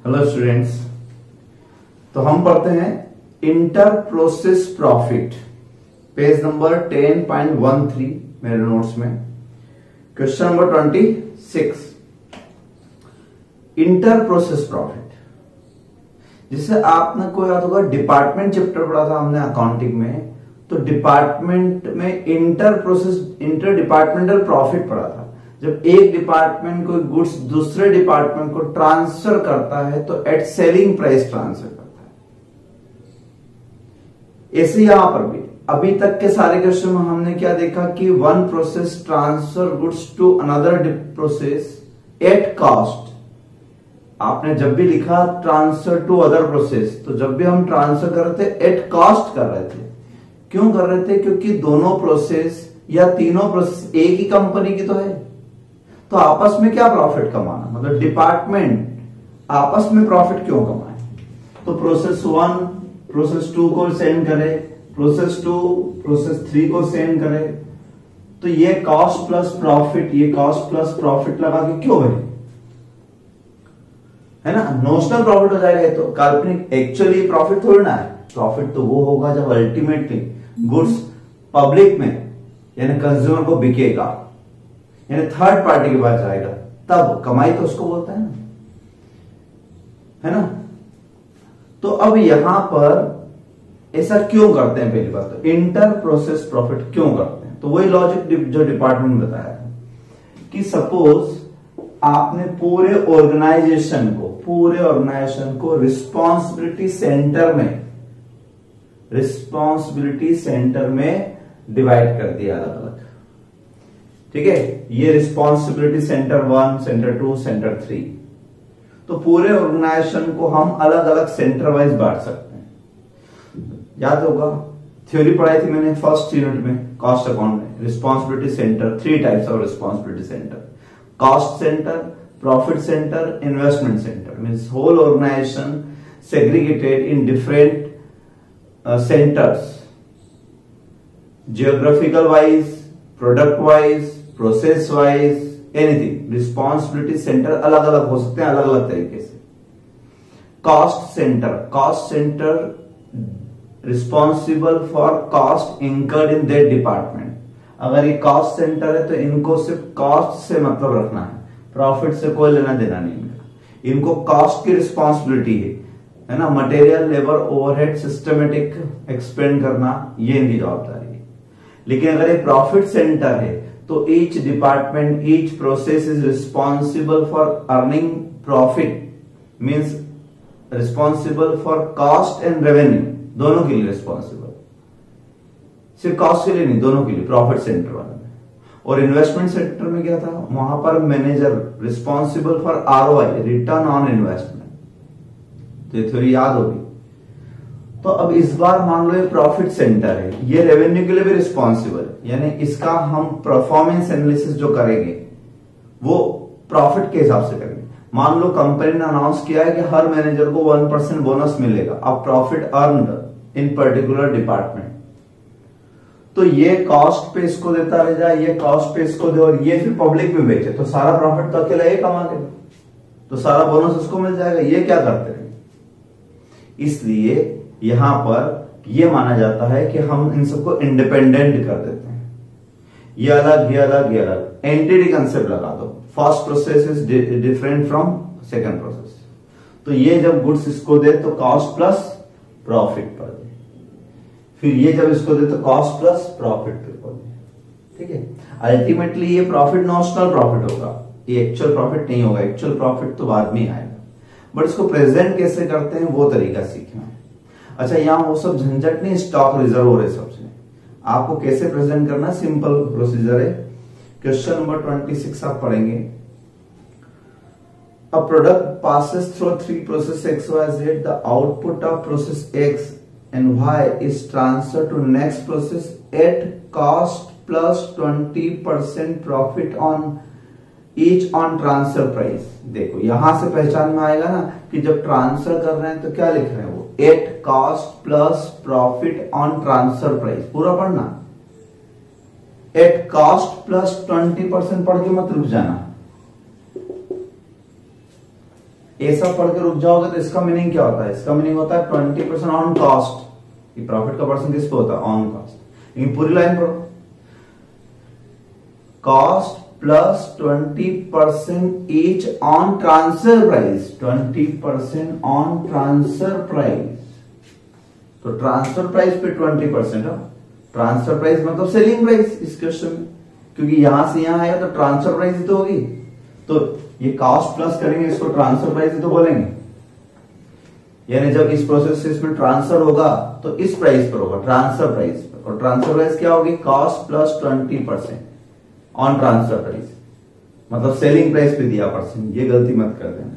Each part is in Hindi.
Hello students. तो हम पढ़ते हैं inter process profit, page number 10.13 मेरे नोट्स में, question number 26। Inter process profit, जिसे आपने को याद होगा डिपार्टमेंट चैप्टर पढ़ा था हमने अकाउंटिंग में, तो डिपार्टमेंट में इंटर डिपार्टमेंटल प्रॉफिट पढ़ा था। जब एक डिपार्टमेंट कोई गुड्स दूसरे डिपार्टमेंट को ट्रांसफर करता है तो एट सेलिंग प्राइस ट्रांसफर करता है। ऐसे यहां पर भी अभी तक के सारे क्वेश्चन में हमने क्या देखा कि one process transfer goods to another process at cost. आपने जब भी लिखा ट्रांसफर टू अदर प्रोसेस, तो जब भी हम ट्रांसफर कर रहे थे एट कॉस्ट कर रहे थे। क्यों कर रहे थे? क्योंकि दोनों प्रोसेस या तीनों प्रोसेस एक ही कंपनी की तो है, तो आपस में क्या प्रॉफिट कमाना, मतलब डिपार्टमेंट आपस में प्रॉफिट क्यों कमाए। तो प्रोसेस 1 प्रोसेस 2 को सेंड करे, प्रोसेस 2 प्रोसेस 3 को सेंड करे, तो ये कॉस्ट प्लस प्रॉफिट, ये कॉस्ट प्लस प्रॉफिट लगा के क्यों भरे, है ना। नोशनल प्रॉफिट हो जाएगा ये तो, काल्पनिक। एक्चुअली प्रॉफिट थोड़ी ना है। प्रॉफिट तो वो होगा जब अल्टीमेटली गुड्स पब्लिक में यानी कंज्यूमर को बिकेगा, यानी थर्ड पार्टी के पास जाएगा, तब कमाई तो उसको बोलता है ना। तो अब यहां पर ऐसा क्यों करते हैं? पहली बात तो इंटर प्रोसेस प्रॉफिट क्यों करते हैं, तो वही लॉजिक जो डिपार्टमेंट बताया था कि सपोज आपने पूरे ऑर्गेनाइजेशन को रिस्पॉन्सिबिलिटी सेंटर में डिवाइड कर दिया अलग अलग, ठीक है। ये रिस्पॉन्सिबिलिटी सेंटर 1, सेंटर 2, सेंटर 3, तो पूरे ऑर्गेनाइजेशन को हम अलग अलग सेंटर वाइज बांट सकते हैं। याद होगा थ्योरी पढ़ाई थी मैंने फर्स्ट यूनिट में कॉस्ट अकाउंट में, responsibility centre, 3 types of responsibility centre, cost centre, profit centre, investment centre. Means whole organisation segregated in different centres, geographical wise, product wise, process wise, anything. Responsibility centre अलग अलग हो सकते हैं, अलग अलग तरीके से। Cost centre responsible for cost incurred in that department. अगर ये कॉस्ट सेंटर है तो इनको सिर्फ कॉस्ट से मतलब रखना है, प्रॉफिट से कोई लेना देना नहीं इनका। इनको कॉस्ट की रिस्पॉन्सिबिलिटी है ना, material, labour, overhead, systematic expand करना, ये इनकी जवाबदारी है। लेकिन अगर ये प्रॉफिट सेंटर है तो each department, each process is responsible for earning profit, means responsible for cost and revenue, दोनों के लिए रिस्पॉन्सिबल, सिर्फ कॉस्ट के लिए नहीं, दोनों के लिए, प्रॉफिट सेंटर वाले में। और इन्वेस्टमेंट सेंटर में क्या था, वहां पर manager responsible for ROI, return on investment. तो ये थ्योरी याद होगी। तो अब इस बार मान लो ये प्रॉफिट सेंटर है, ये रेवेन्यू के लिए भी रिस्पॉन्सिबल है, यानी इसका हम परफॉर्मेंस एनालिसिस जो करेंगे वो प्रॉफिट के हिसाब से करेंगे। मान लो कंपनी ने अनाउंस किया है कि हर मैनेजर को 1% बोनस मिलेगा, अब प्रॉफिट अर्न्ड इन पर्टिकुलर डिपार्टमेंट, तो ये कॉस्ट पे इसको देता रह जाए, ये कॉस्ट पे इसको दे, और ये फिर पब्लिक में बेचे, तो सारा प्रॉफिट तो अकेला ये कमा लेगा, तो सारा बोनस उसको मिल जाएगा। ये क्या करते हैं, इसलिए यहां पर यह माना जाता है कि हम इन सबको इंडिपेंडेंट कर देते हैं। ये अलग, ये अलग, ये अलग, एंटिटी कंसेप्ट लगा दो। First process is different from second process, तो ये जब गुड्स इसको दे तो कॉस्ट प्लस प्रॉफिट पर दे, फिर ये जब इसको दे तो कॉस्ट प्लस प्रॉफिट पर दे, ठीक है। अल्टीमेटली ये प्रॉफिट नॉशनल प्रॉफिट होगा, ये एक्चुअल प्रॉफिट नहीं होगा। एक्चुअल प्रॉफिट तो बाद में आएगा, बट इसको प्रेजेंट कैसे करते हैं वो तरीका सीखना है। अच्छा, यहां वो सब झंझट नहीं, स्टॉक रिजर्व हो रहे सबसे, आपको कैसे प्रेजेंट करना, सिंपल प्रोसीजर है। क्वेश्चन नंबर 26 आप पढ़ेंगे। A product passes through 3 process XYZ, the output of process X and Y is transferred to next process at cost plus 20% profit on each on transfer price। देखो यहां से पहचान में आएगा ना कि जब ट्रांसफर कर रहे हैं तो क्या लिख रहे हैं वो, at cost plus profit on transfer price. पूरा पढ़ना, एट कॉस्ट प्लस 20% पढ़ के मत रुक जाना, ऐसा पढ़ के रुक जाओगे तो इसका मीनिंग क्या होता है? इसका मीनिंग होता है 20% ऑन कॉस्ट। ये प्रॉफिट का परसेंट किस पे होता है? On cost. लेकिन पूरी लाइन पढ़ो, cost plus 20% each on transfer price, 20% on transfer price. तो ट्रांसफर प्राइस पे 20%, ट्रांसफर प्राइस मतलब सेलिंग प्राइस इस क्वेश्चन में, क्योंकि यहां से यहां आया तो ट्रांसफर प्राइस ही तो होगी। तो ये कॉस्ट प्लस करेंगे, इसको ट्रांसफर प्राइस ही तो बोलेंगे। यानी जब इस प्रोसेस से इसमें ट्रांसफर होगा तो इस प्राइस पर होगा, ट्रांसफर प्राइस पर। और ट्रांसफर प्राइस क्या होगी? Cost plus 20% on transfer price, मतलब सेलिंग प्राइस पे दिया परसेंट। ये गलती मत कर देना।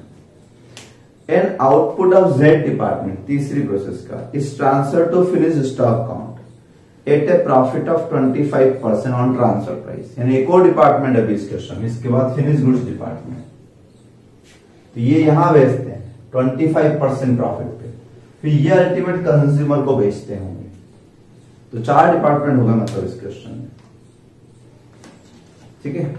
And output of Z department, तीसरी प्रोसेस का, is transfer to finish stock count at a profit of 25% on transfer price. यानी एक और डिपार्टमेंट है इस क्वेश्चन, इसके बाद फिनिश गुड्स डिपार्टमेंट। तो ये यहां बेचते हैं 25% प्रॉफिट पे, फिर ये अल्टीमेट कंज्यूमर को बेचते होंगे। तो 4 डिपार्टमेंट होगा मतलब इस क्वेश्चन में, ठीक है।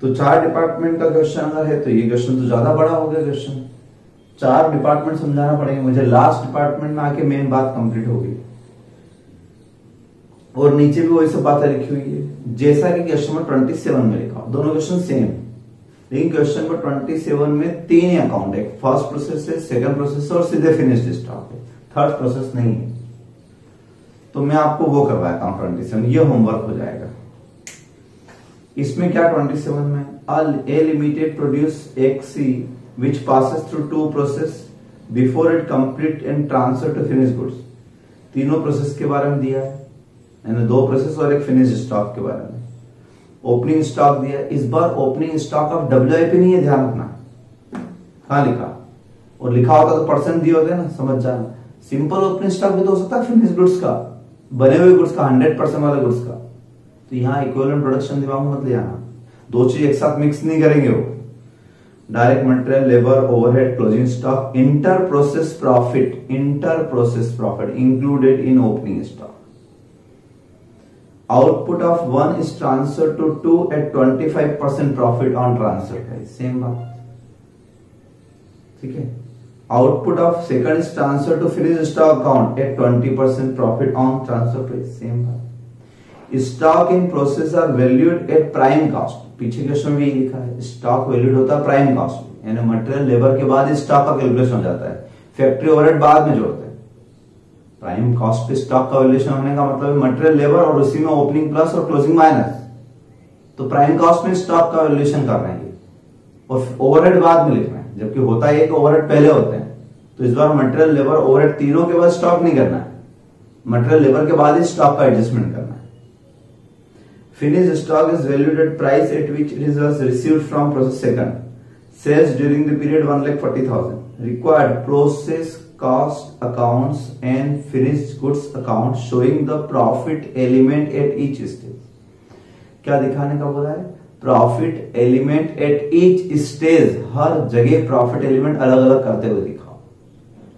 तो 4 डिपार्टमेंट का क्वेश्चन अगर है तो ये क्वेश्चन तो ज्यादा बड़ा हो गया क्वेश्चन। 4 डिपार्टमेंट समझाना पड़ेगा मुझे, लास्ट डिपार्टमेंट में आके मेन बात कंप्लीट हो गई। और नीचे भी वही सब बातें लिखी हुई है जैसा कि क्वेश्चन नंबर 27 में लिखा, दोनों क्वेश्चन सेम। लेकिन क्वेश्चन नंबर 27 में 3 ही अकाउंट है, फर्स्ट प्रोसेस है, सेकंड प्रोसेस है और सीधे फिनिश्ड स्टॉक है, थर्ड प्रोसेस नहीं है। तो मैं आपको वो करवाता हूं 27, ये होमवर्क हो जाएगा। इसमें क्या 27 में a limited produce X which passes through 2 process before it complete and transfer to finished goods। तीनों प्रोसेस के बारे में दिया है, यानी 2 प्रोसेस और एक फिनिश स्टॉक के बारे में। ओपनिंग स्टॉक दिया है, इस बार ओपनिंग स्टॉक ऑफ WIP नहीं है, ध्यान रखना। कहां लिखा? और लिखा होता तो परसेंट दिए होते ना, समझ जाना। सिंपल ओपनिंग स्टॉक भी तो हो सकता है फिनिश गुड्स का, बने हुए गुड्स का, 100% वाले गुड्स का। तो यहाँ इक्विवेलेंट प्रोडक्शन दिमाग में मत ले आना, 2 चीज एक साथ मिक्स नहीं करेंगे वो। Direct material, labour, overhead, closing stock, inter process profit included in opening stock. Output of 1 is transfer to 2 at 25% profit on transfer price, same बात, ठीक है। Output of second is transfer to finish stock account at 20% profit on transfer price, same बात। Stock in process are valued at prime cost, पीछे क्वेश्चन में यही लिखा है, स्टॉक वैल्यूड होता है प्राइम कॉस्ट, यानी मटेरियल लेबर के बाद स्टॉक का कैलकुलेशन हो जाता है, फैक्ट्री ओवरहेड बाद में जोड़ते हैं। प्राइम कॉस्ट पे स्टॉक का वैल्यूएशन होने का मतलब मटेरियल लेबर और उसी में ओपनिंग प्लस और क्लोजिंग माइनस। तो प्राइम कॉस्ट में स्टॉक का वैल्यूएशन कर रहे हैं और ओवरहेड बाद में लिखना है, जबकि होता है एक ओवरहेड पहले होते हैं। तो इस बार मटेरियल लेबर ओवरहेड तीनों के बाद स्टॉक नहीं करना है, मटेरियल लेबर के बाद ही स्टॉक का एडजस्टमेंट करना है। Finished stock is valued at price at which it was received from process second. Sales during the period 1,40,000. Required process cost accounts and finished goods accounts showing the profit element at each stage. क्या दिखाने का बोला है? Profit element at each stage, हर जगह profit element अलग अलग करते हुए दिखाओ,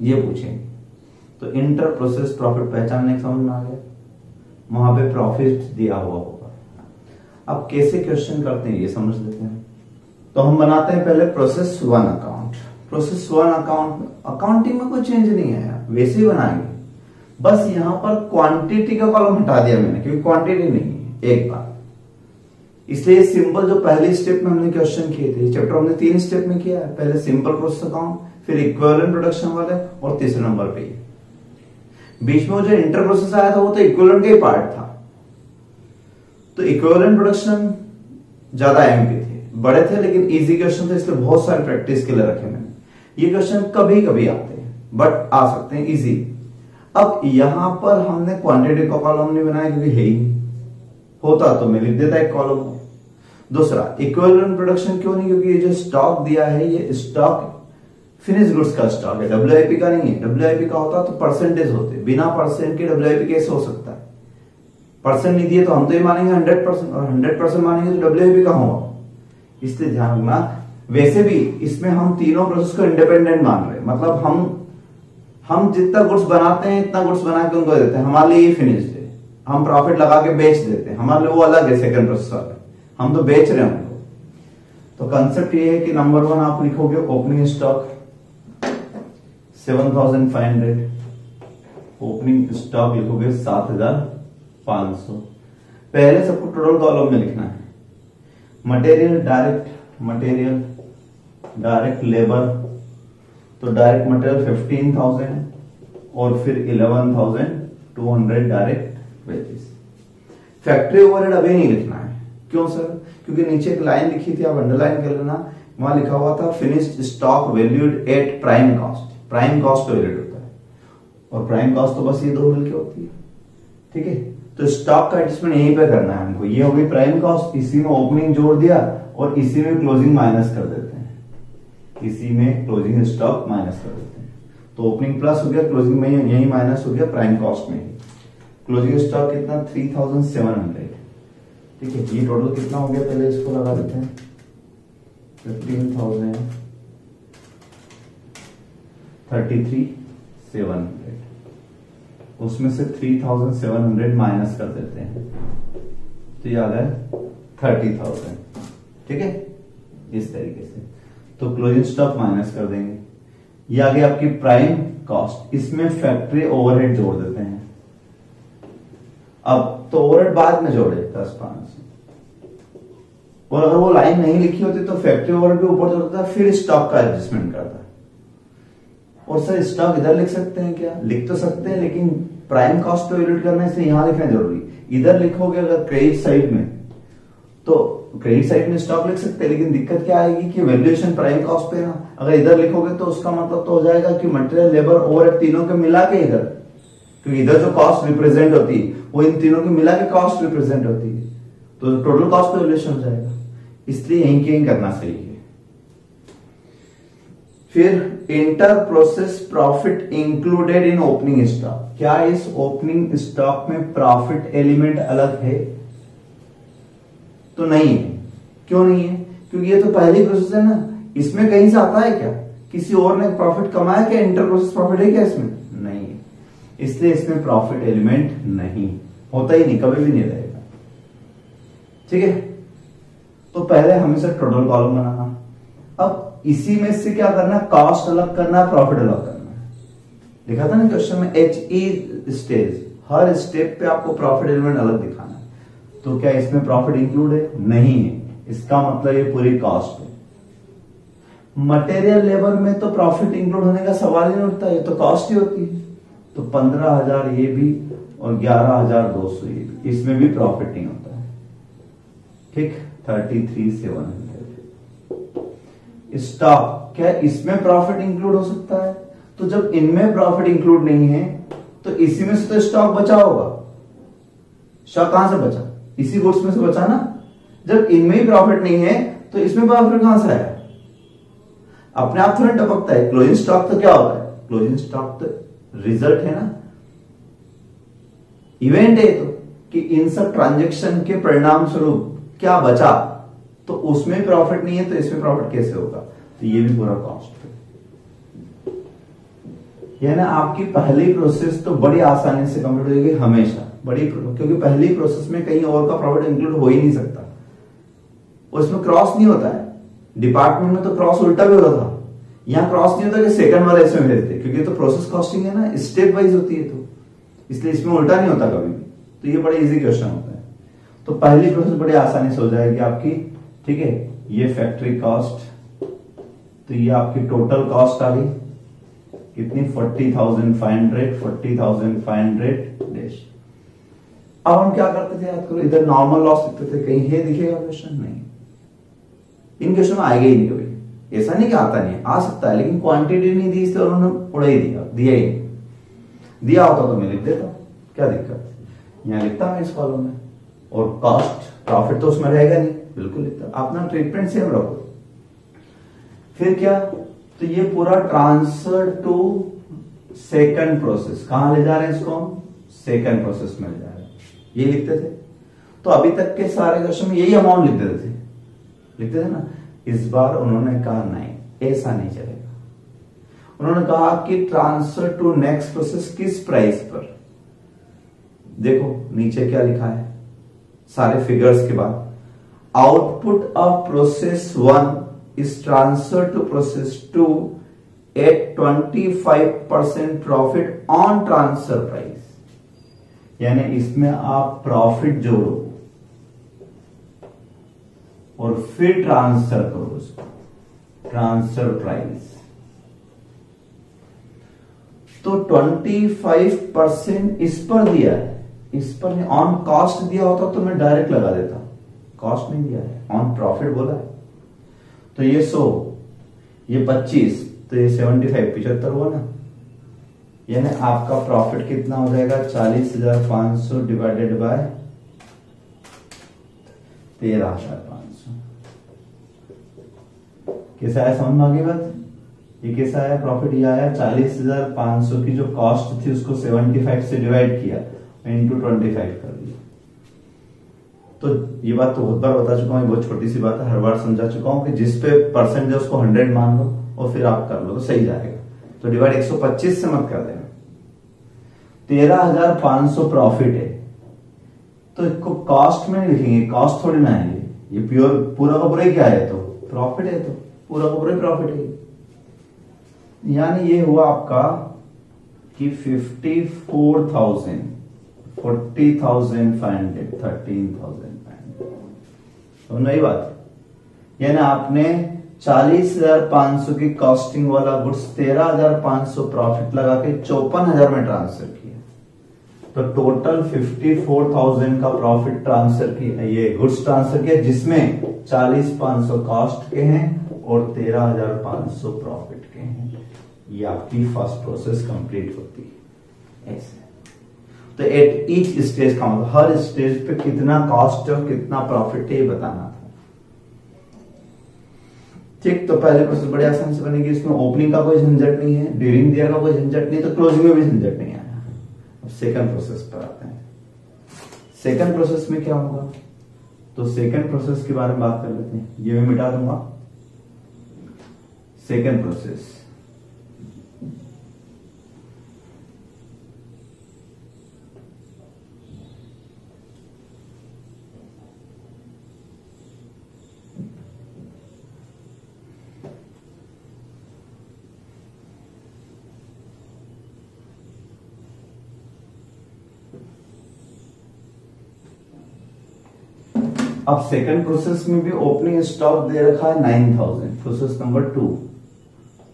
ये पूछेंगे। तो इंटर प्रोसेस प्रॉफिट पहचानने समझ में आ गया, वहां पे प्रॉफिट दिया हुआ होगा। अब कैसे क्वेश्चन करते हैं ये समझ लेते हैं। तो हम बनाते हैं पहले process 1 account. Process 1 account, accounting में कोई चेंज नहीं है, वैसे ही बनाएंगे, बस यहां पर क्वांटिटी का कॉलम हटा दिया मैंने, क्योंकि क्वांटिटी नहीं है एक बार, इसलिए सिंपल जो पहली स्टेप में हमने क्वेश्चन किए थे, चैप्टर हमने 3 स्टेप में किया है। पहले सिंपल प्रोसेस अकाउंट, फिर इक्विवेलेंट प्रोडक्शन वाले, और तीसरे नंबर पे बीच में जो इंटर प्रोसेस आया था वो तो इक्विवेलेंट का ही पार्ट था। तो इक्विवेलेंट प्रोडक्शन ज्यादा एमपी थे, बड़े थे लेकिन इजी क्वेश्चन थे, इसलिए बहुत सारे प्रैक्टिस के लिए रखे मैंने। ये क्वेश्चन कभी कभी आते हैं बट आ सकते हैं इजी। अब यहां पर हमने क्वांटिटी का कॉलम नहीं बनाया क्योंकि है ही नहीं, होता तो मैं लिख देता एक कॉलम। दूसरा, इक्विवेलेंट प्रोडक्शन क्यों नहीं? क्योंकि ये जो स्टॉक दिया है ये स्टॉक फिनिश गुड्स का स्टॉक है, WIP का नहीं है। WIP का होता तो परसेंटेज होते, बिना परसेंट के WIP कैसे हो सकता है? परसेंट नहीं दिए तो हम तो ये मानेंगे 100%, और 100% मानेंगे तो WIP का होगा, इसलिए ध्यान रखना। वैसे भी इसमें हम तीनों प्रोसेस को इंडिपेंडेंट मान रहे हैं, मतलब हम जितना गुड्स बनाते हैं इतना गुड्स बना के उनको देते हैं, हमारे लिए ये फिनिश्ड है, हम प्रॉफिट लगा के बेच देते हैं, हमारे लिए वो अलग है सेकंड प्रोसेस वाले, हम तो बेच रहे हैं उनको। तो कंसेप्ट ये है कि नंबर 1 आप लिखोगे ओपनिंग स्टॉक 7500, ओपनिंग स्टॉक लिखोगे 7500। पहले सबको टोटल कॉलम में लिखना है। मटेरियल डायरेक्ट लेबर, तो डायरेक्ट मटेरियल 15,000 और फिर 11,200 डायरेक्ट वेजेस। फैक्ट्री ओवरहेड अभी नहीं लिखना है। क्यों सर? क्योंकि नीचे एक लाइन लिखी थी, आप अंडरलाइन कर लेना, वहां लिखा हुआ था finished stock valued at prime cost. Prime cost valued होता है और प्राइम कॉस्ट तो बस ये दो मिलके होती है। ठीक है, तो स्टॉक का एडजस्टमेंट यहीं पे करना है हमको। ये हो गई प्राइम कॉस्ट, इसी में ओपनिंग जोड़ दिया और इसी में क्लोजिंग माइनस कर देते हैं, इसी में क्लोजिंग स्टॉक माइनस कर देते हैं। तो ओपनिंग प्लस हो गया, क्लोजिंग में यही माइनस हो गया प्राइम कॉस्ट में ही। क्लोजिंग स्टॉक कितना? 3,700। ठीक है, ये टोटल कितना हो गया? पहले इसको लगा देते हैं 15,000 33,700, उसमें से 3,700 माइनस कर देते हैं तो ये आ गया 30,000। ठीक है, इस तरीके से। तो क्लोजिंग स्टॉक माइनस कर देंगे, ये आ गया आपकी प्राइम कॉस्ट। इसमें फैक्ट्री ओवरहेड जोड़ देते हैं। अब तो ओवरहेड बाद में जोड़े 10,500, और अगर वो लाइन नहीं लिखी होती तो फैक्ट्री ओवरहेड भी ऊपर जोड़ता है, फिर स्टॉक का एडजस्टमेंट करता है। और सर स्टॉक इधर लिख सकते हैं क्या? लिख तो सकते हैं, लेकिन प्राइम कॉस्ट पे वैल्यूएट करना है, इसलिए यहां लिखना जरूरी। इधर लिखोगे अगर क्रेडिट साइड में, तो क्रेडिट साइड में स्टॉक लिख सकते हैं, लेकिन दिक्कत क्या आएगी कि वैल्यूएशन प्राइम कॉस्ट पे ना। अगर इधर लिखोगे तो उसका मतलब तो हो जाएगा कि मटेरियल, लेबर, ओवरहेड तीनों के मिला के इधर, क्योंकि इधर जो कॉस्ट रिप्रेजेंट होती है वो इन तीनों की मिला के कॉस्ट रिप्रेजेंट होती है, तो टोटल कॉस्ट पे वैल्यूएशन हो जाएगा। इसलिए यहीं के करना सही है। फिर inter process profit included in opening stock. क्या इस ओपनिंग स्टॉक में प्रॉफिट एलिमेंट अलग है? तो नहीं है। क्यों नहीं है? क्योंकि ये तो पहली प्रोसेस है ना, इसमें कहीं से आता है क्या? किसी और ने प्रॉफिट कमाया क्या? इंटर प्रोसेस प्रॉफिट है क्या इसमें? नहीं है, इसलिए इसमें प्रॉफिट एलिमेंट नहीं होता, ही नहीं, कभी भी नहीं रहेगा। ठीक है, तो पहले हमेशा टोटल कॉलम बनाना। अब इसी में से क्या करना है? कॉस्ट अलग करना है, प्रॉफिट अलग करना है। लिखा था ना क्वेश्चन में HE स्टेज, हर स्टेप पे आपको प्रॉफिट एलिमेंट अलग दिखाना है। तो क्या इसमें प्रॉफिट इंक्लूड है? नहीं है, इसका मतलब ये पूरी कॉस्ट है। मटेरियल लेबर में तो प्रॉफिट इंक्लूड होने का सवाल ही नहीं उठता, ये तो कॉस्ट ही होती है। तो 15,000 ये भी और 11,200 ये भी, इसमें भी प्रॉफिट नहीं होता है। ठीक, 33,700। स्टॉक, क्या इसमें प्रॉफिट इंक्लूड हो सकता है? तो जब इनमें प्रॉफिट इंक्लूड नहीं है तो इसी में से तो स्टॉक बचा होगा। स्टॉक कहां से बचा? इसी गुड्स में से बचा ना। जब इनमें ही प्रॉफिट नहीं है तो इसमें प्रॉफिट कहां से आया? अपने आप थोड़ा टपकता है। क्लोजिंग स्टॉक तो क्या होता है? क्लोजिंग स्टॉक तो रिजल्ट है ना, इवेंट है, तो कि इन सब ट्रांजैक्शन के परिणाम स्वरूप क्या बचा, तो उसमें प्रॉफिट नहीं है तो इसमें प्रॉफिट कैसे होगा? तो ये भी पूरा कॉस्ट है। यह ना आपकी पहली प्रोसेस तो बड़ी आसानी से कंप्लीट होगी हमेशा, क्योंकि पहली प्रोसेस में कहीं और का प्रॉफिट इंक्लूड हो ही नहीं सकता, उसमें क्रॉस नहीं होता है। डिपार्टमेंट में तो क्रॉस उल्टा भी होता था, यहां क्रॉस नहीं होता कि सेकंड वाले इसमें भेजते, क्योंकि तो प्रोसेस कॉस्टिंग है ना, स्टेप वाइज होती है, तो इसलिए इसमें उल्टा नहीं होता कभी भी। तो ये बड़ा इजी क्वेश्चन होता है। तो पहली प्रोसेस बड़ी आसानी से हो जाएगी आपकी। ठीक है, ये फैक्ट्री कॉस्ट, तो ये आपकी टोटल कॉस्ट आ गई कितनी? 40,500 डैश। अब हम क्या करते थे याद करो, इधर नॉर्मल लॉस लिखते थे, कहीं है दिखेगा क्वेश्चन? नहीं, इन क्वेश्चन में आएगा ही नहीं कभी। ऐसा नहीं कि आता नहीं, आ सकता है, लेकिन क्वांटिटी नहीं दी इसलिए उन्होंने उड़ा ही दिया ही नहीं। दिया होता तो मैं लिख देता, क्या दिक्कत? यहां लिखता मैं इस कॉलम में, और कॉस्ट प्रॉफिट तो उसमें रहेगा नहीं, बिल्कुल लिखता। अपना ट्रीटमेंट सेम रखो। फिर क्या? तो ये पूरा ट्रांसफर टू सेकंड प्रोसेस, कहां ले जा रहे हैं इसको हम? सेकंड प्रोसेस में ले जा रहे हैं, ये लिखते थे। तो अभी तक के सारे क्वेश्चन में यही अमाउंट लिखते थे ना। इस बार उन्होंने कहा नहीं, ऐसा नहीं चलेगा। उन्होंने कहा कि ट्रांसफर टू नेक्स्ट प्रोसेस किस प्राइस पर। देखो नीचे क्या लिखा है, सारे फिगर्स के बाद output of process 1 is transferred to process 2 at 25% profit on transfer price। यानी इसमें आप प्रॉफिट जोड़ो और फिर ट्रांसफर करो उसको, ट्रांसफर प्राइस। तो 25% इस पर दिया है, इस पर ऑन कॉस्ट दिया होता तो मैं डायरेक्ट लगा देता, कॉस्ट नहीं दिया है, ऑन प्रॉफिट बोला है। तो ये 100, ये 25, तो ये 75 75 हुआ ना। यानी आपका प्रॉफिट कितना हो जाएगा, 40,500 डिवाइडेड बाय 13,500। कैसा आया, समझ में आ गई बात? ये कैसा आया प्रॉफिट? ये आया 40,500 की जो कॉस्ट थी उसको 75 से डिवाइड किया, इंटू 25 कर दिया। तो ये बात तो बहुत बार बता चुका हूँ, बहुत छोटी सी बात है, हर बार समझा चुका हूँ कि जिस पे परसेंट है उसको 100 मान लो और फिर आप कर लो तो सही जाएगा। तो डिवाइड 125 से मत कर देना। 13,500 प्रॉफिट है, तो इसको कॉस्ट में नहीं लिखेंगे, कॉस्ट थोड़ी ना है ये प्योर पूरा का पूरा क्या है, तो प्रॉफिट है, तो पूरा का पूरा प्रॉफिट है। यानी ये हुआ आपका कि 54,000, 40,500, 13,500। तो नई बात, यानी आपने 40,500 की कॉस्टिंग वाला गुड्स 13,500 प्रॉफिट लगा के 54,000 में ट्रांसफर किया। तो टोटल 54,000 का प्रॉफिट ट्रांसफर किया, ये गुड्स ट्रांसफर किया, जिसमें 40,500 कॉस्ट के हैं और 13,500 प्रॉफिट के हैं। ये आपकी फर्स्ट प्रोसेस कंप्लीट होती है ऐसे। तो एट ईच स्टेज का मतलब हर स्टेज पे कितना कॉस्ट और कितना प्रॉफिट है ये बताना था। ठीक, तो पहले प्रोसेस बड़े आसान से बनेगी, इसमें ओपनिंग का कोई झंझट नहीं है, ड्यूरिंग दिया का कोई झंझट नहीं, तो क्लोजिंग में भी झंझट नहीं आया। अब सेकंड प्रोसेस पर आते हैं। सेकंड प्रोसेस में क्या होगा, तो सेकंड प्रोसेस के बारे में बात कर लेते हैं। ये मैं मिटा दूंगा। सेकंड प्रोसेस, अब सेकंड प्रोसेस में भी ओपनिंग स्टॉक दे रखा है 9,000, प्रोसेस नंबर 2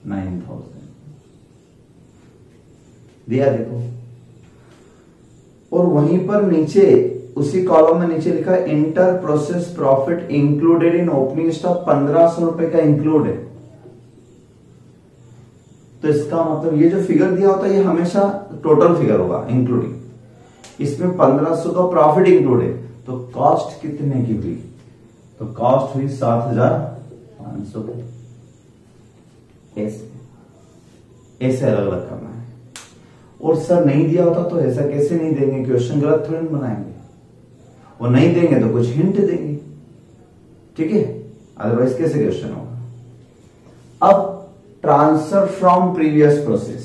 9,000 दिया, देखो। और वहीं पर नीचे उसी कॉलम में नीचे लिखा है inter process profit included in opening stock 1,500 रुपए का इंक्लूड है। तो इसका मतलब ये जो फिगर दिया होता है ये हमेशा टोटल फिगर होगा इंक्लूडिंग, इसमें 1,500 का प्रॉफिट इंक्लूड है। तो कॉस्ट कितने की हुई, तो कॉस्ट हुई 7,500 की। ऐसे ऐसे अलग अलग करना है। और सर नहीं दिया होता तो ऐसा कैसे नहीं देंगे, क्वेश्चन गलत थोड़ी बनाएंगे, वो नहीं देंगे तो कुछ हिंट देंगे, ठीक है, अदरवाइज कैसे क्वेश्चन होगा। अब ट्रांसफर फ्रॉम प्रीवियस प्रोसेस,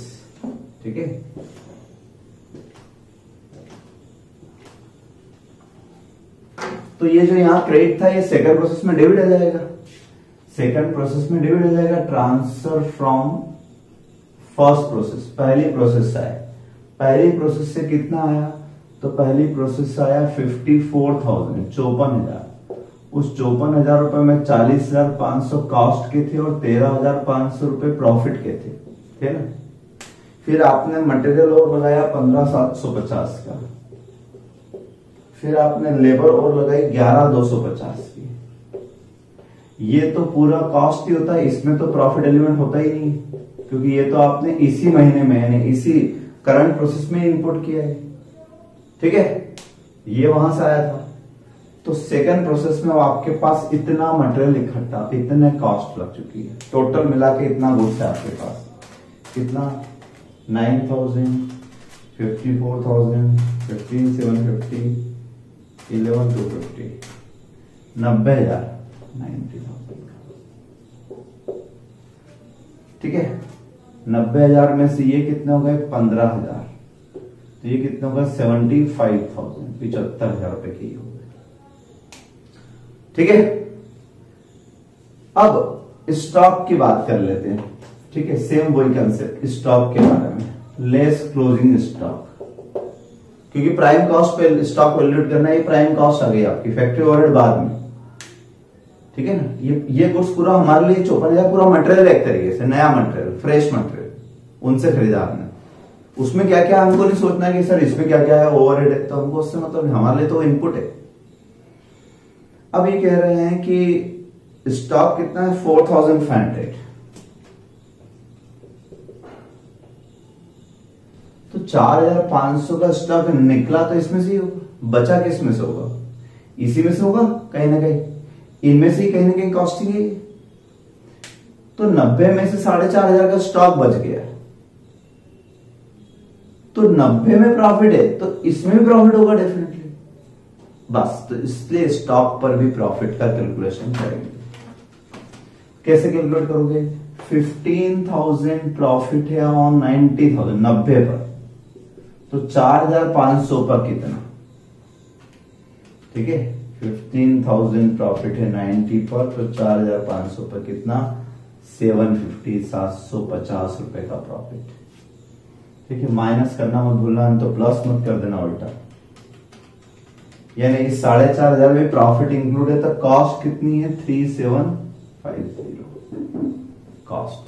ठीक है। तो ये जो यहां क्रेडिट था ये सेकंड प्रोसेस में डेबिट आ जाएगा, सेकंड प्रोसेस में डेबिट आ जाएगा। ट्रांसफर फ्रॉम फर्स्ट प्रोसेस, पहली प्रोसेस आया, पहली प्रोसेस से कितना आया, तो पहली प्रोसेस से आया 54,000, 54,000। उस 54,000 रुपए में 40,500 कॉस्ट के थे और 13,500 रुपए प्रॉफिट के थे, ठीक है ना। फिर आपने मटेरियल और लगाया 15,750 का, फिर आपने लेबर और लगाई 11,250 की। ये तो पूरा कॉस्ट ही होता है, इसमें तो प्रॉफिट एलिमेंट होता ही नहीं, क्योंकि ये तो आपने इसी महीने में यानी इसी करंट प्रोसेस में इनपुट किया है, ठीक है, ये वहां से आया था। तो सेकंड प्रोसेस में आपके पास इतना मटेरियल इकट्ठा, इतने कॉस्ट लग चुकी है, टोटल मिला के इतना गुड्स है आपके पास, कितना 9,000, 54,000, 15,750, 11,250, 90,000, 90,000, ठीक है। 90,000 में से ये कितने हो गए 15,000, तो ये कितने हो गए 75,000, 75,000 रुपए के हो गए। ठीक है। अब स्टॉक की बात कर लेते हैं, ठीक है। सेम वही कंसेप्ट स्टॉक के बारे में, लेस क्लोजिंग स्टॉक, क्योंकि प्राइम कॉस्ट पे स्टॉक वैल्यूएट करना, ये प्राइम कॉस्ट आ गई आपकी, फैक्ट्री ओवरहेड बाद में, ठीक है ना। ये गुड्स पूरा हमारे लिए 54,000 पूरा मटेरियल, एक तरीके से नया मटेरियल, फ्रेश मटेरियल उनसे खरीदा आपने, उसमें क्या क्या हमको नहीं सोचना है कि सर इसमें क्या क्या है, ओवरहेड है, तो हमको उससे मतलब हमारे लिए तो इनपुट है। अब ये कह रहे हैं कि स्टॉक कितना है 4,500, तो 4,500 का स्टॉक निकला तो इसमें से ही होगा, बचा किस में से होगा, इसी में से होगा कहीं ना कहीं, इनमें से ही कहीं ना कहीं कॉस्टिंग है। तो 90 में से 4,500 का स्टॉक बच गया, तो 90 में प्रॉफिट है, तो इसमें भी प्रॉफिट होगा डेफिनेटली, बस। तो इसलिए स्टॉक पर भी प्रॉफिट का कैलकुलेशन करेंगे। कैसे कैलकुलेट करोगे, 15,000 प्रॉफिट है ऑन 90,000, 90 पर, तो 4,500 पर कितना, ठीक है। 15,000 प्रॉफिट है 90 पर, तो 4,500 पर कितना, 750, 750 रुपए का प्रॉफिट, ठीक है। माइनस करना मत भूलना, तो प्लस मत कर देना उल्टा, यानी इस 4,500 में प्रॉफिट इंक्लूड है, तो कॉस्ट कितनी है 3,750 कॉस्ट।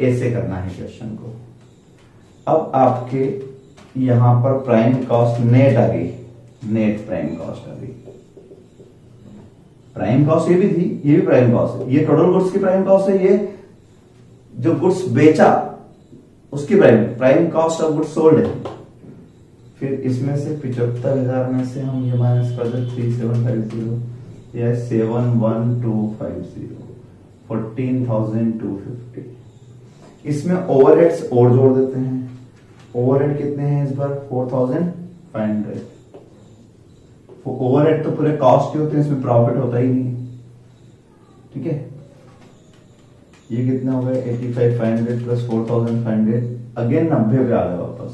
ऐसे करना है क्वेश्चन को। अब आपके यहां पर प्राइम कॉस्ट नेट आ गई, नेट प्राइम कॉस्ट आ गई। प्राइम कॉस्ट ये भी थी, ये भी प्राइम कॉस्ट है, ये टोटल गुड्स की प्राइम कॉस्ट है, ये जो गुड्स बेचा उसकी prime cost of goods sold है। फिर इसमें से 75,000 में से हम ये माइनस कर दे 3,750, या 7,1,250, 14,250। इसमें ओवरहेड्स और जोड़ देते हैं। ओवरहेड कितने हैं इस बार 4,500। ओवरहेड तो पूरे कॉस्ट के होते हैं, इसमें प्रॉफिट होता ही नहीं, ठीक है। ये कितना हो गया 85,500 प्लस 4,500, अगेन 90 पे आ गया वापस,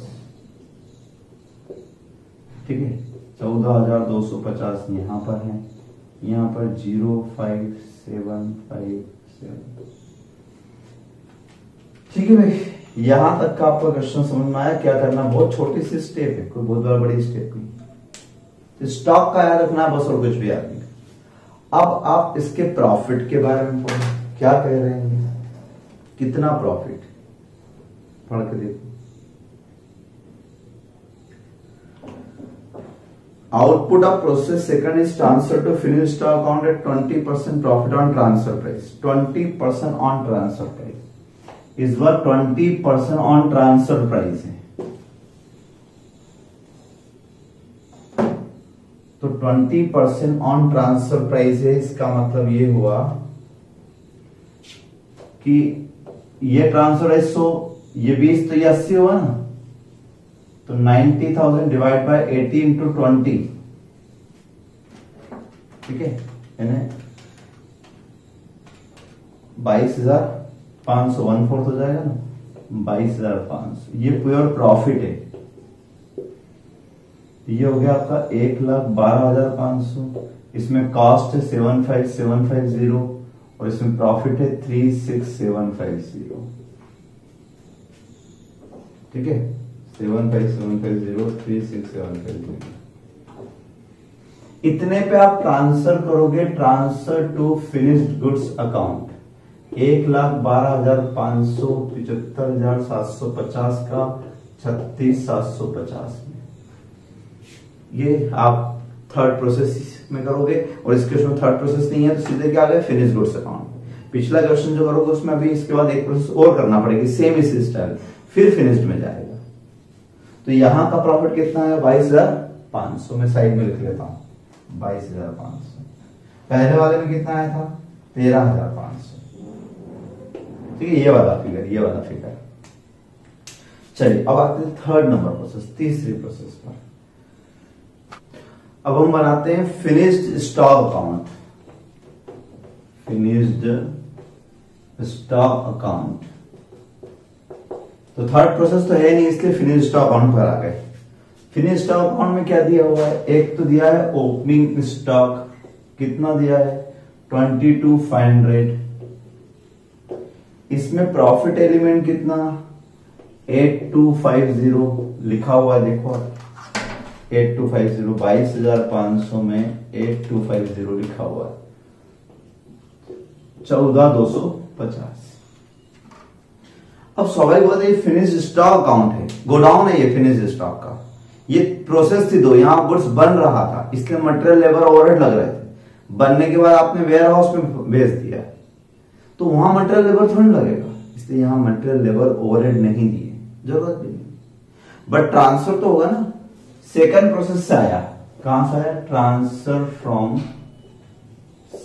ठीक है। 14,250 यहां पर है, यहां पर 0,5,757, ठीक है भाई। यहां तक का आपका क्वेश्चन समझ में आया। क्या करना, बहुत छोटी सी स्टेप है, कोई बहुत बड़ी स्टेप नहीं। तो स्टॉक का याद रखना बस, और कुछ भी याद नहीं। अब आप इसके प्रॉफिट के बारे में पढ़ो, क्या कह रहे हैं, कितना प्रॉफिट, पढ़ के देखो। Output of process second is transfer to finish stock account at 20% profit on transfer price. 20% on transfer price, इस बार 20% ऑन ट्रांसफर प्राइस है, तो 20% ऑन ट्रांसफर प्राइस है। इसका मतलब ये हुआ कि ये ट्रांसफर है 100, ये 20, तो ये 80 हुआ ना, तो 90,000 डिवाइड बाय 80 इंटू 20, ठीक है, यानी 22,500, 1/4 हो जाएगा ना, 22,500। ये प्योर प्रॉफिट है। ये हो गया आपका 1,12,500, इसमें कॉस्ट है 75750 और इसमें प्रॉफिट है 36750, ठीक है। 75750, 36750, इतने पे आप ट्रांसफर करोगे, transfer to finished goods account 1,12,500, 75,750 का 36,750 में। ये आप थर्ड प्रोसेस में करोगे, और इसके उसमें थर्ड प्रोसेस नहीं है, तो सीधे क्या आ गए फिनिश गुड्स अकाउंट। पिछला क्वेश्चन जो करोगे उसमें अभी इसके बाद एक प्रोसेस और करना पड़ेगी, सेम इसी स्टाइल, फिर फिनिश्ड में जाएगा। तो यहां का प्रॉफिट कितना है 22,500, में साइड में लिख लेता हूं 22,500। पहले वाले में कितना आया था 13,500, ठीक है। ये वाला फिगर, ये वाला फिगर। चलिए अब आते हैं थर्ड नंबर प्रोसेस, तीसरी प्रोसेस पर। अब हम बनाते हैं finished stock account, finished stock account. तो थर्ड प्रोसेस तो है नहीं, इसलिए फिनिश्ड स्टॉक अकाउंट पर आ गए। फिनिश स्टॉक अकाउंट में क्या दिया हुआ है, एक तो दिया है ओपनिंग स्टॉक, कितना दिया है 22,500। इसमें प्रॉफिट एलिमेंट कितना 8250 लिखा हुआ है, देखो 8250, 22,500 में 8250 लिखा हुआ है, 14,250। अब स्वाभाविक बात है ये फिनिश स्टॉक अकाउंट है, गोडाउन है ये फिनिश स्टॉक का, ये प्रोसेस थी दो, यहां गुड्स बन रहा था इसलिए मटेरियल लेबर ओवरहेड लग रहे थे, बनने के बाद आपने वेयर हाउस में भेज दिया तो वहां मटेरियल लेबर थोड़ी लगेगा, इसलिए यहां मटेरियल लेबर ओवरहेड नहीं दिए, जरूरत भी नहीं, बट ट्रांसफर तो होगा ना, सेकंड प्रोसेस से आया, कहां से आया, ट्रांसफर फ्रॉम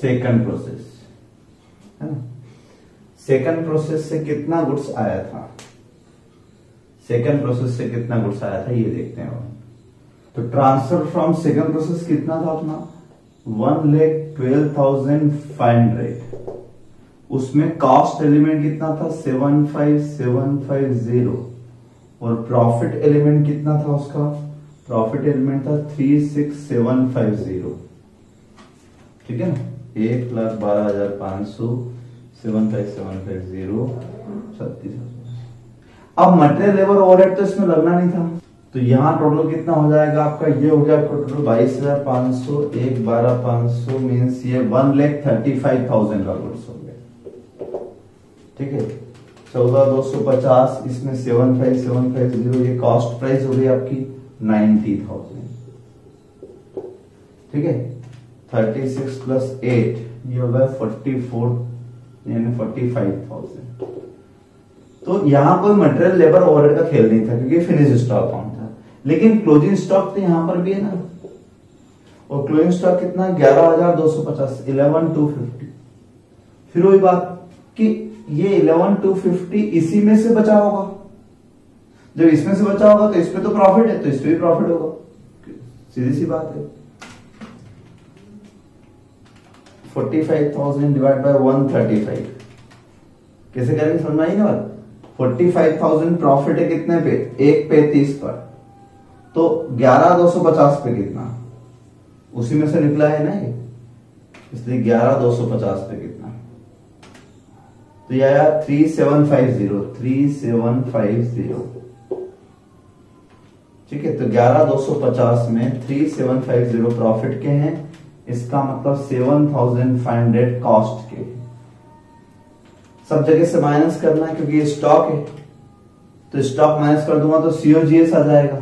सेकंड प्रोसेस, है ना। सेकंड प्रोसेस से कितना गुड्स आया था, सेकंड प्रोसेस से कितना गुड्स आया था ये देखते हैं। तो ट्रांसफर फ्रॉम सेकंड प्रोसेस कितना था अपना 1,12,500, उसमें कॉस्ट एलिमेंट कितना था 75,750 और प्रॉफिट एलिमेंट कितना था उसका, प्रॉफिट एलिमेंट था 36,750, ठीक है ना, 1,12,500 7,750 36,000। अब मटेरियल लेबर ओवरहेड तो इसमें लगना नहीं था, तो यहां टोटल कितना हो जाएगा आपका, ये हो गया टोटल 22,500, 1,12,500 मीन्स ये 1,35,000 का गुड्स हो गया, ठीक है। 14,250 इसमें 7,5,750, ये कॉस्ट प्राइस हो गई आपकी 90,000, ठीक है। 36 प्लस 8 ये हो गया 44 यानी 45,000। तो यहां कोई मटेरियल लेबर ओवरहेड का खेल नहीं था क्योंकि फिनिश स्टॉक अकाउंट था, लेकिन क्लोजिंग स्टॉक तो यहां पर भी है ना, और क्लोजिंग स्टॉक कितना 11,250 11,250। फिर वही बात कि ये 11,250 इसी में से बचा होगा, जब इसमें से बचा होगा तो इसमें तो प्रॉफिट है, तो इसमें भी प्रॉफिट होगा, सीधी सी बात है। 45,000 डिवाइड बाय 135 कैसे करेंगे समझ आई ना बात। 45,000 प्रॉफिट है कितने पे, 1/35 पर, तो 11,250 पे कितना, उसी में से निकला है ना ये, इसलिए 11,250 पे कितना, तो ये आया 3750, ठीक है। तो 11,250 में 3750 प्रॉफिट के हैं, इसका मतलब 7,500 कॉस्ट के, सब जगह से माइनस करना है क्योंकि ये स्टॉक है, तो स्टॉक माइनस कर दूंगा तो सीओजीएस आ जाएगा,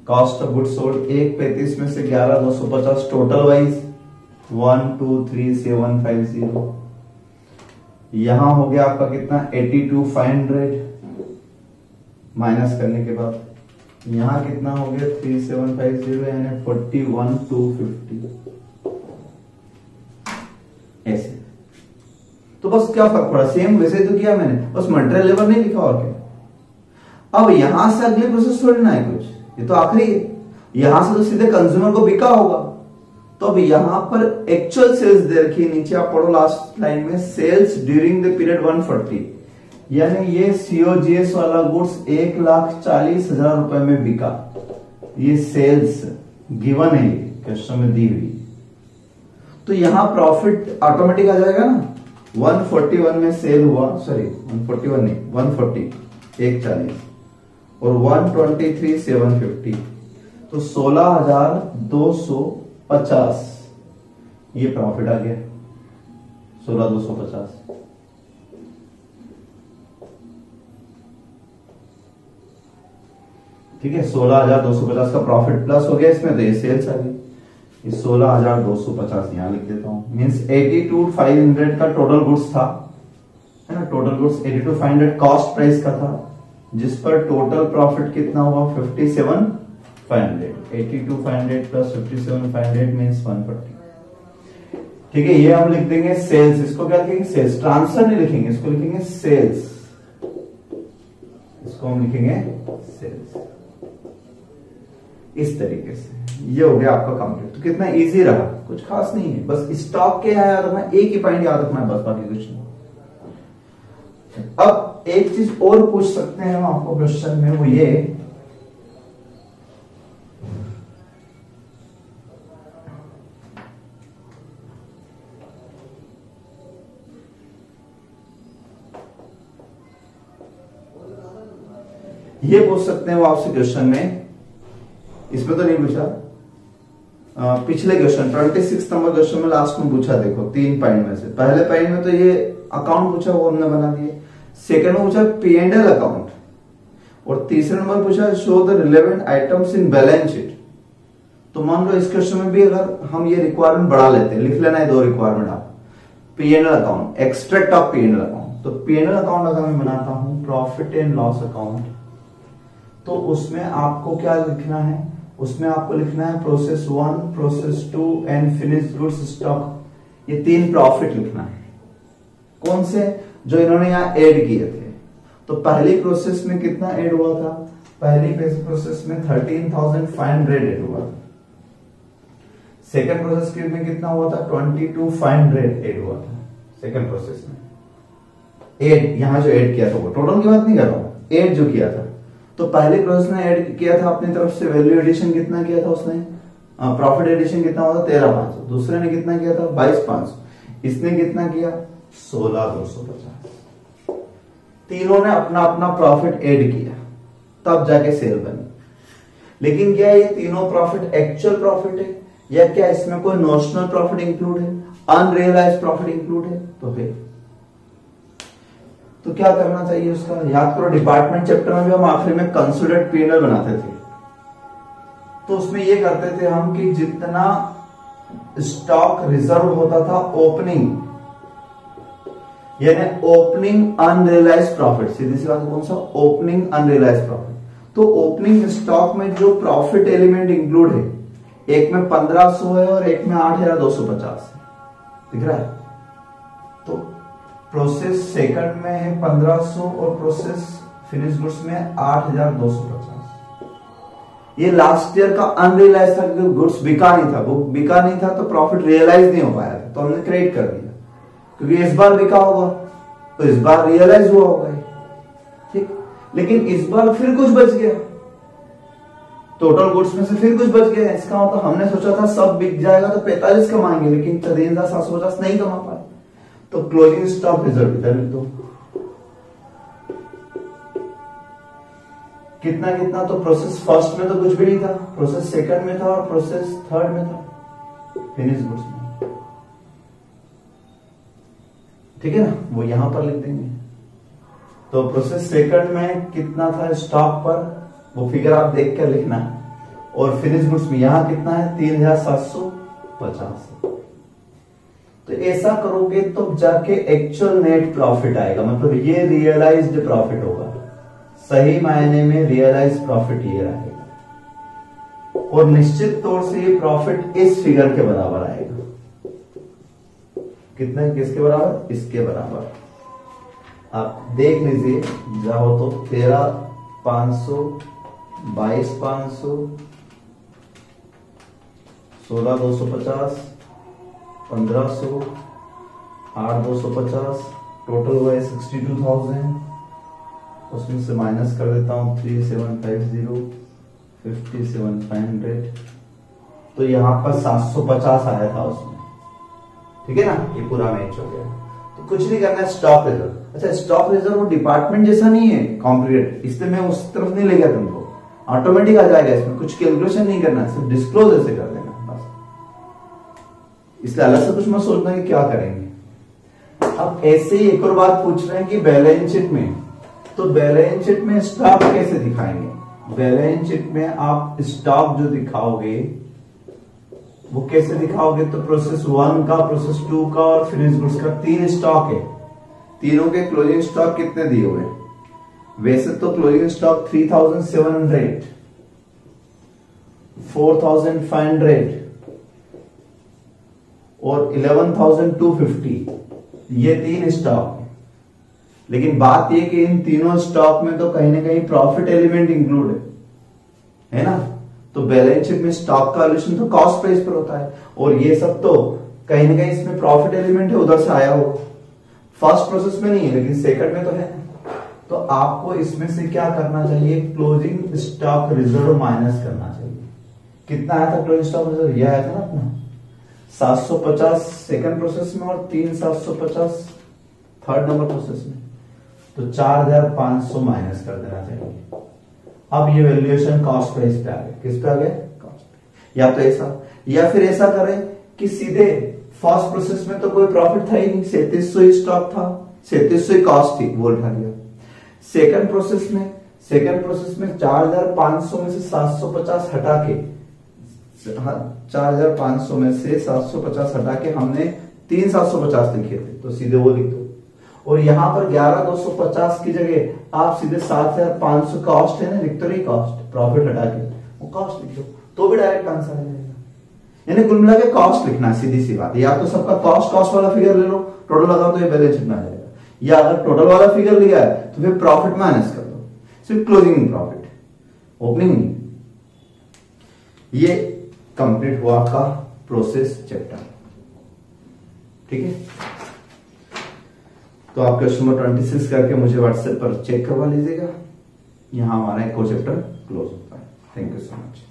कॉस्ट ऑफ गुड्स सोल्ड। 1/35 में से 11,250 टोटल वाइज 1,23,750, यहां हो गया आपका कितना 82,500 माइनस करने के बाद, यहां कितना हो गया 3750 यानी 41,250, ऐसे। तो बस क्या फर्क पड़ा, सेम वैसे तो किया मैंने, बस मटेरियल लेबर नहीं लिखा और क्या। अब यहां से अगली प्रोसेस थोड़ी ना है कुछ, ये तो आखिरी है, यहां से तो सीधे कंज्यूमर को बिका होगा, तो अब यहां पर एक्चुअल सेल्स दे रखी, नीचे आप पढ़ो लास्ट लाइन में, सेल्स ड्यूरिंग द पीरियड 140, यानी ये सीओजीएस वाला गुड्स 1,40,000 रुपए में बिका, ये सेल्स गिवन है क्वेश्चन में दी हुई, तो यहां प्रॉफिट ऑटोमेटिक आ जाएगा ना। 141 में सेल हुआ, सॉरी 141 नहीं 140 140 और 123,750, तो 16,250 ये प्रॉफिट आ गया, 16,250। ठीक है, 16,250 का प्रॉफिट प्लस हो गया इसमें, तो ये सेल्स आ गई, 16,250 यहां लिख देता हूं, मींस 82,500 का टोटल गुड्स था, है ना, टोटल गुड्स 82,500 कॉस्ट प्राइस का था, जिस पर टोटल प्रॉफिट कितना हुआ 57,500, 82,500 प्लस 57,500 मींस 140। ठीक है, ये हम लिख देंगे सेल्स, इसको क्या लिखेंगे सेल्स, ट्रांसफर नहीं लिखेंगे, इसको लिखेंगे सेल्स, इसको हम लिखेंगे सेल्स, इस तरीके से। ये हो गया आपका कंप्लीट। तो कितना इजी रहा, कुछ खास नहीं है, बस स्टॉक के याद रखना, एक ही पॉइंट याद रखना है बस, बाकी कुछ नहीं। अब एक चीज और पूछ सकते हैं हम आपको क्वेश्चन में, वो ये ये पूछ सकते हैं वो आपसे क्वेश्चन में, इसमें तो नहीं पूछा, पिछले क्वेश्चन 26 नंबर क्वेश्चन में लास्ट में पूछा, देखो 3 पॉइंट में से। पहले पॉइंट में तो ये अकाउंट पूछा, वो हमने बना दिए। सेकंड में पूछा P&L अकाउंट, और तीसरे नंबर पूछा show the relevant items in balance sheet. तो मान लो इस क्वेश्चन में भी अगर हम ये रिक्वायरमेंट बढ़ा लेते हैं, लिख लेना है 2 रिक्वायरमेंट आप, P&L account, extract of P&L account. तो P&L अकाउंट अगर मैं बनाता हूं प्रॉफिट एंड लॉस अकाउंट, तो उसमें आपको क्या लिखना है, उसमें आपको लिखना है process 1, process 2 and finished goods stock. ये 3 प्रॉफिट लिखना है। कौन से? जो इन्होंने यहां ऐड किए थे। तो पहली प्रोसेस में कितना ऐड हुआ था? पहली प्रोसेस में 13,500 ऐड हुआ था। सेकंड प्रोसेस में कितना हुआ था? 22,500 ऐड हुआ था सेकंड प्रोसेस में। ऐड यहां जो ऐड किया था, वो टोटल की बात नहीं कर रहा हूं, ऐड जो किया था। तो पहले प्रोसेस ने ऐड किया था अपनी तरफ से, वैल्यू एडिशन कितना किया था उसने, प्रॉफिट एडिशन कितना हुआ था 13,500। दूसरे ने कितना किया था 22,500। इसने कितना किया 16,250। तीनों ने अपना अपना प्रॉफिट ऐड किया, तब जाके सेल बनी। लेकिन क्या ये तीनों प्रॉफिट एक्चुअल प्रॉफिट है, या क्या इसमें कोई नोशनल प्रॉफिट इंक्लूड है, अनरियलाइज्ड प्रॉफिट इंक्लूड है? तो है। तो क्या करना चाहिए उसका? याद करो डिपार्टमेंट चैप्टर में भी हम आखिरी में कंसिडर्ड P&L बनाते थे। तो उसमें ये करते थे हम कि जितना स्टॉक रिजर्व होता था ओपनिंग, यानी ओपनिंग अनरियलाइज्ड प्रॉफिट, सीधी सी बात, कौन सा? Opening unrealised profit. तो ओपनिंग स्टॉक में जो प्रॉफिट एलिमेंट इंक्लूड है, एक में 1500 है और एक में 8,250 है, दिख रहा है? तो प्रोसेस सेकंड में है 1500 और प्रोसेस फिनिश गुड्स में 8,250। ये लास्ट ईयर का अनरियलाइज था, क्योंकि गुड्स बिका नहीं था, वो बिका नहीं था तो प्रॉफिट रियलाइज नहीं हो पाया था, तो हमने क्रेडिट कर दिया, क्योंकि इस बार बिका होगा तो इस बार रियलाइज हुआ होगा, ठीक। लेकिन इस बार फिर कुछ बच गया, टोटल गुड्स में से फिर कुछ बच गया। इसका मतलब हमने सोचा था सब बिक जाएगा तो 45 कमाएंगे, लेकिन 13,750 नहीं कमा पाए, तो क्लोजिंग स्टॉक रिजर्व इधर लिख दो। कितना कितना? तो प्रोसेस फर्स्ट में तो कुछ भी नहीं था, प्रोसेस सेकंड में था और प्रोसेस थर्ड में था, फिनिश गुड्स में, ठीक है ना? वो यहां पर लिख देंगे। तो प्रोसेस सेकंड में कितना था स्टॉक पर, वो फिगर आप देख कर लिखना है। और फिनिश गुड्स में यहां कितना है 3,750। तो ऐसा करोगे तो जाके एक्चुअल नेट प्रॉफिट आएगा, मतलब ये रियलाइज्ड प्रॉफिट होगा, सही मायने में रियलाइज्ड प्रॉफिट ये रहेगा। और निश्चित तौर से ये प्रॉफिट इस फिगर के बराबर आएगा। कितना? किसके बराबर? इसके बराबर। आप देख लीजिए, जाओ तो 13,500, 22,500, 16,250, 1,500, 8,250, टोटल हुआ है 62,000। उसमें से माइनस कर देता हूं 3,750, 57,500, तो यहां पर 750 आया था उसमें, ठीक है ना? ये पूरा मैच हो गया। तो कुछ नहीं करना है, स्टॉक रिजर्व। अच्छा, स्टॉक रिजर्व वो डिपार्टमेंट जैसा नहीं है कॉम्प्लिकेटेड, इसलिए मैं उस तरफ नहीं ले गया, तुमको ऑटोमेटिक आ जाएगा, इसमें कुछ कैलकुलेशन नहीं करना, सिर्फ डिस्क्लोज ऐसे कर देना बस। इसलिए अलग से कुछ मत सोचना कि क्या करेंगे। अब ऐसे ही एक और बात पूछ रहे हैं कि बैलेंस शीट में, तो बैलेंस शीट में स्टॉक कैसे दिखाएंगे? बैलेंस शीट में आप स्टॉक जो दिखाओगे वो कैसे दिखाओगे? तो प्रोसेस 1 का, प्रोसेस 2 का और फिनिश गुड्स का 3 स्टॉक है। तीनों के क्लोजिंग स्टॉक कितने दिए हुए? वैसे तो क्लोजिंग स्टॉक 3,700, 4,500 और 11,250, ये 3 स्टॉक है। लेकिन बात यह कि इन तीनों स्टॉक में तो कहीं ना कहीं प्रॉफिट एलिमेंट इंक्लूड है ना? तो बैलेंस शीट में स्टॉक का वैल्यूएशन तो कॉस्ट प्राइस पर होता है, और ये सब तो कहीं ना कहीं इसमें प्रॉफिट एलिमेंट है, उधर से आया हो। फर्स्ट प्रोसेस में नहीं है लेकिन सेकंड में तो है। तो आपको इसमें से क्या करना चाहिए? क्लोजिंग स्टॉक रिजर्व माइनस करना चाहिए। कितना आया था क्लोजिंग स्टॉक रिजर्व? यह आया था ना अपना 750 सेकंड प्रोसेस में और 3,750 थर्ड नंबर प्रोसेस में। तो 4,500 माइनस कर देना चाहिए। अब ये वैल्यूएशन कॉस्ट प्राइस पे आ गया, किस पे आ गया, कॉस्ट पे। या तो ऐसा, या फिर ऐसा करें कि सीधे फर्स्ट प्रोसेस में तो कोई प्रॉफिट था ही नहीं, 3700 ही स्टॉक था, 3700 ही कॉस्ट थी, वो उठा लिया। सेकंड प्रोसेस में 4500 में से 750 हटा के, 4500 में से 750 हटा के हमने 3750 लिखे थे, तो सीधे वो लिख दो। और यहां पर 11250 की जगह आप सीधे 7500 कॉस्ट है ना, लिख तो नहीं कॉस्ट, प्रॉफिट हटा के वो कॉस्ट लिख दो, तो भी डायरेक्ट आंसर आ जाएगा। यानी कुल मिला के कॉस्ट लिखना है, सीधी सी बात। या तो सबका कॉस्ट वाला फिगर ले लो, टोटल लगाओ तो ये बैलेंस शीट में आ जाएगा, या अगर टोटल वाला फिगर लिया है तो फिर प्रॉफिट माइनस कर दो, सिर्फ क्लोजिंग प्रॉफिट, ओपनिंग नहीं। ये कंप्लीट हुआ आपका प्रोसेस चैप्टर, ठीक है। तो आप क्वेश्चन नंबर 26 करके मुझे व्हाट्सएप पर चेक करवा लीजिएगा। यहां हमारा एक और चैप्टर क्लोज होता है। Thank you so much.